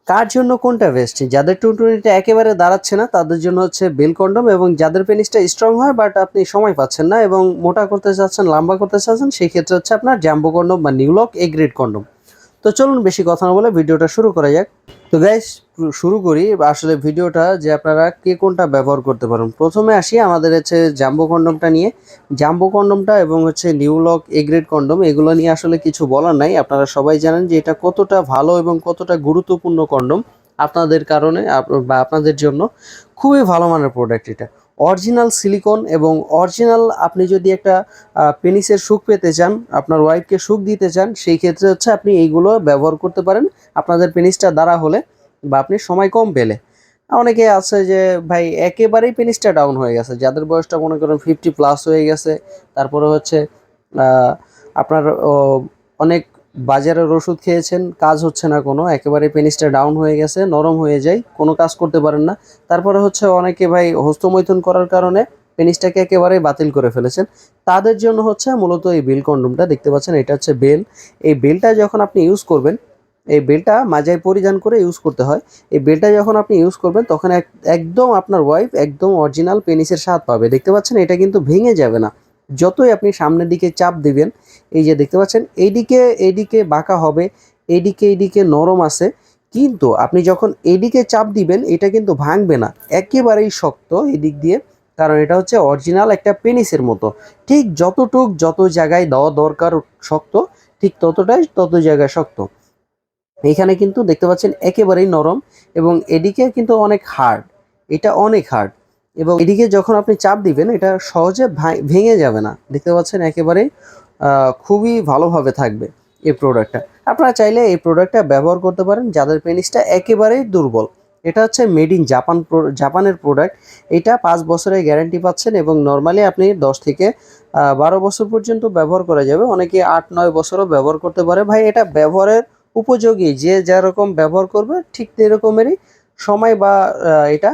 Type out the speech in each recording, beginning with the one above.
কার জন্য কোনটা বেস্ট? যাদের টুনটুনিটা একেবারে দাঁড়াচ্ছে না তাদের জন্য হচ্ছে বেল কন্ডম, এবং যাদের পেনিসটা স্ট্রং হয় বাট আপনি সময় পাচ্ছেন না এবং মোটা করতে চাচ্ছেন, লম্বা করতে চাচ্ছেন, সেই ক্ষেত্রে হচ্ছে আপনার জাম্বো কন্ডম বা নিউলক এ গ্রেড কন্ডম। তো চলুন বেশি কথা না বলে ভিডিওটা শুরু করা যাক। তো গাইস, শুরু করি আসলে ভিডিওটা যে আপনারা কে কোনটা ব্যবহার করতে পারেন। প্রথমে আসি আমাদের হচ্ছে জাম্বো কন্ডমটা নিয়ে। জাম্বো কন্ডমটা এবং হচ্ছে নিউলক এ গ্রেড কন্ডম, এগুলো নিয়ে আসলে কিছু বলার নাই। আপনারা সবাই জানেন যে এটা কতটা ভালো এবং কতটা গুরুত্বপূর্ণ কন্ডম আপনাদের কারণে বা আপনাদের জন্য। খুবই ভালো মানের প্রোডাক্ট এটা। অরিজিনাল সিলিকন এবং অরিজিনাল, আপনি যদি একটা পেনিসের সুখ পেতে চান, আপনার ওয়াইফকে সুখ দিতে চান, সেই ক্ষেত্রে হচ্ছে আপনি এইগুলো ব্যবহার করতে পারেন আপনাদের পেনিসটা দ্বারা হলে বা আপনি সময় কম পেলে। অনেকে আছে যে ভাই একেবারেই পেনিসটা ডাউন হয়ে গেছে, যাদের বয়সটা মনে করেন 50+ হয়ে গেছে, তারপরে হচ্ছে আপনার অনেক বাজারের ওষুধ খেয়েছেন, কাজ হচ্ছে না কোনো, একেবারে পেনিসটা ডাউন হয়ে গেছে, নরম হয়ে যায়, কোনো কাজ করতে পারেন না। তারপরে হচ্ছে অনেকে ভাই হস্তমৈথুন করার কারণে পেনিসটাকে একেবারেই বাতিল করে ফেলেছেন। তাদের জন্য হচ্ছে মূলত এই বেল কন্ডমটা দেখতে পাচ্ছেন, এটা হচ্ছে বেল। এই বেলটা যখন আপনি ইউজ করবেন, এই বেলটা মাজায় পরিধান করে ইউজ করতে হয়। এই বেলটা যখন আপনি ইউজ করবেন তখন একদম আপনার ওয়াইফ একদম অরিজিনাল পেনিসের স্বাদ পাবে। দেখতে পাচ্ছেন এটা কিন্তু ভেঙে যাবে না, যতই আপনি সামনের দিকে চাপ দিবেন। এই যে দেখতে পাচ্ছেন এইদিকে এইদিকে বাঁকা হবে, এইদিকে নরম আছে, কিন্তু আপনি যখন এদিকে চাপ দিবেন এটা কিন্তু ভাঙবে না, একেবারেই শক্ত এদিক দিয়ে। কারণ এটা হচ্ছে অরিজিনাল একটা পেনিসের মতো, ঠিক যত জায়গায় দেওয়া দরকার শক্ত, ঠিক তত জায়গায় শক্ত। এখানে কিন্তু দেখতে পাচ্ছেন একেবারেই নরম, এবং এদিকে কিন্তু অনেক হার্ড, এটা অনেক হার্ড। এবং এদিকে যখন আপনি চাপ দিবেন এটা সহজে ভেঙে যাবে না, দেখতে পাচ্ছেন একেবারেই খুবই ভালোভাবে থাকবে এই প্রোডাক্টটা। আপনারা চাইলে এই প্রোডাক্টটা ব্যবহার করতে পারেন যাদের পেনিসটা একেবারেই দুর্বল। এটা হচ্ছে মেড ইন জাপানের প্রোডাক্ট। এটা 5 বছরের গ্যারান্টি পাচ্ছেন, এবং নর্মালি আপনি 10 থেকে 12 বছর পর্যন্ত ব্যবহার করা যাবে, অনেকে 8-9 বছরও ব্যবহার করতে পারে। ভাই এটা ব্যবহারের উপযোগী, যে যেরকম ব্যবহার করবে ঠিক এরকমেরই সময় বা এটা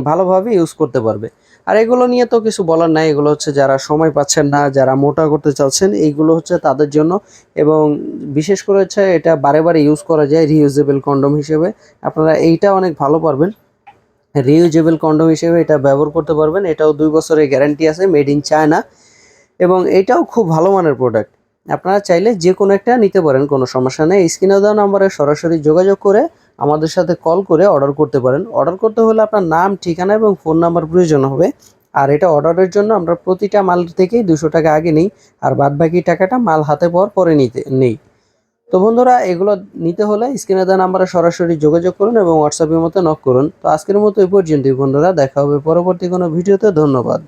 ভালোভাবে ইউজ করতে পারবে। আর এগুলো নিয়ে তো কিছু বলার নাই, এগুলো হচ্ছে যারা সময় পাচ্ছেন না, যারা মোটা করতে চাচ্ছেন, এইগুলো হচ্ছে তাদের জন্য। এবং বিশেষ করে হচ্ছে এটা বারে বারে ইউজ করা যায় রিইউজেবল কন্ডম হিসেবে। আপনারা এইটা অনেক ভালো পারবেন, রিইউজেবল কন্ডম হিসেবে এটা ব্যবহার করতে পারবেন। এটাও 2 বছরের গ্যারান্টি আছে, মেড ইন চায়না, এবং এটাও খুব ভালো মানের প্রোডাক্ট। আপনারা চাইলে যে কোনো একটা নিতে পারেন, কোনো সমস্যা নেই। স্ক্রিনে দেওয়া নাম্বারে সরাসরি যোগাযোগ করে আমাদের সাথে কল করে অর্ডার করতে পারেন। অর্ডার করতে হলে আপনার নাম, ঠিকানা এবং ফোন নাম্বার প্রয়োজন হবে। আর এটা অর্ডারের জন্য আমরা প্রতিটা মাল থেকেই 200 টাকা আগে নিই, আর বাদবাকি টাকাটা মাল হাতে পাওয়ার পরে নেই। তো বন্ধুরা, এগুলো নিতে হলে স্ক্রিনে দেওয়া নাম্বারে সরাসরি যোগাযোগ করুন এবং হোয়াটসঅ্যাপের মতো নক করুন। তো আজকের মতো এই পর্যন্তই বন্ধুরা, দেখা হবে পরবর্তী কোনো ভিডিওতে। ধন্যবাদ।